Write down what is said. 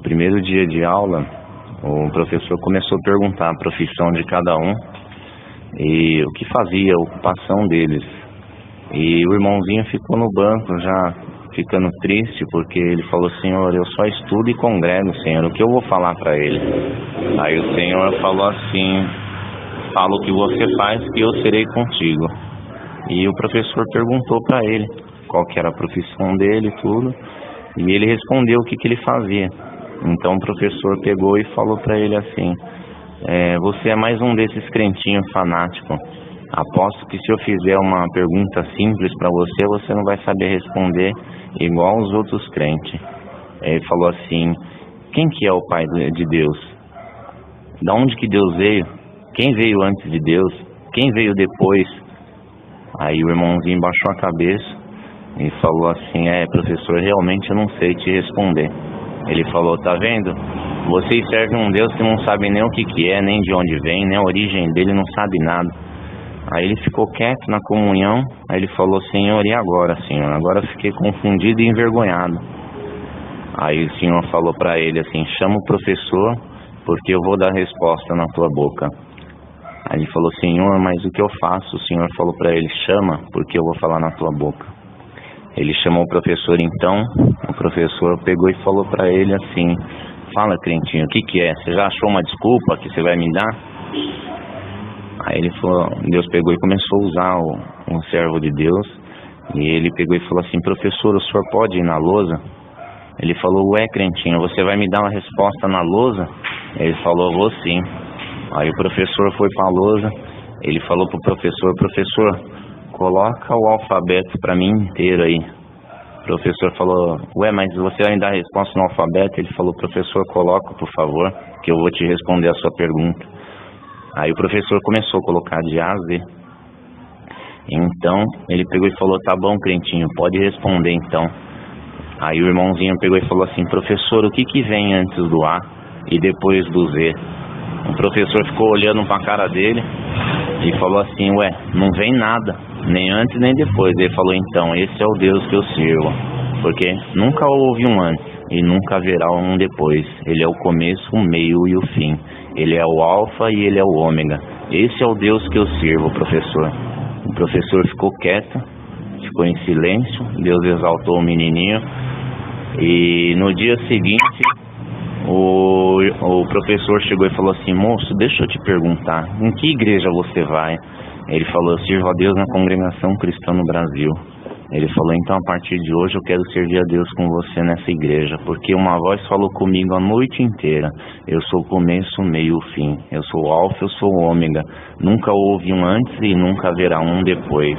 primeiro dia de aula, o professor começou a perguntar a profissão de cada um e o que fazia, a ocupação deles. E o irmãozinho ficou no banco já ficando triste, porque ele falou: Senhor, eu só estudo e congrego, Senhor, o que eu vou falar para ele? Aí o Senhor falou assim: fala o que você faz que eu serei contigo. E o professor perguntou para ele qual que era a profissão dele e tudo, e ele respondeu o que ele fazia. Então o professor pegou e falou para ele assim: você é mais um desses crentinhos fanáticos. Aposto que se eu fizer uma pergunta simples para você, você não vai saber responder igual os outros crentes. Ele falou assim: quem que é o Pai de Deus? Da onde que Deus veio? Quem veio antes de Deus? Quem veio depois? Aí o irmãozinho baixou a cabeça e falou assim: professor, realmente eu não sei te responder. Ele falou: tá vendo? Vocês servem um Deus que não sabe nem o que é, nem de onde vem, nem a origem dele, não sabe nada. Aí ele ficou quieto na comunhão. Aí ele falou: Senhor, e agora, Senhor? Agora eu fiquei confundido e envergonhado. Aí o Senhor falou para ele assim: chama o professor, porque eu vou dar resposta na tua boca. Aí ele falou: Senhor, mas o que eu faço? O Senhor falou para ele: chama, porque eu vou falar na tua boca. Ele chamou o professor então. O professor pegou e falou para ele assim: fala, crentinho, o que é? Você já achou uma desculpa que você vai me dar? Aí ele falou, Deus pegou e começou a usar um servo de Deus. E ele pegou e falou assim: professor, o senhor pode ir na lousa? Ele falou: ué, crentinho, você vai me dar uma resposta na lousa? Ele falou: vou sim. Aí o professor foi para a lousa. Ele falou pro professor: professor, coloca o alfabeto para mim inteiro aí. O professor falou: ué, mas você vai me dar a resposta no alfabeto? Ele falou: professor, coloca, por favor, que eu vou te responder a sua pergunta. Aí o professor começou a colocar de A a Z. Então ele pegou e falou: tá bom, crentinho, pode responder então. Aí o irmãozinho pegou e falou assim: professor, o que vem antes do A e depois do Z? O professor ficou olhando para a cara dele e falou assim: ué, não vem nada, nem antes nem depois. Ele falou: então, esse é o Deus que eu sirvo, porque nunca houve um antes e nunca haverá um depois. Ele é o começo, o meio e o fim. Ele é o alfa e ele é o ômega. Esse é o Deus que eu sirvo, professor. O professor ficou quieto, ficou em silêncio. Deus exaltou o menininho. E no dia seguinte, o professor chegou e falou assim: moço, deixa eu te perguntar, em que igreja você vai? Ele falou: eu sirvo a Deus na Congregação Cristã no Brasil. Ele falou: então a partir de hoje eu quero servir a Deus com você nessa igreja, porque uma voz falou comigo a noite inteira: eu sou o começo, o meio e o fim. Eu sou o alfa, eu sou o ômega. Nunca houve um antes e nunca haverá um depois.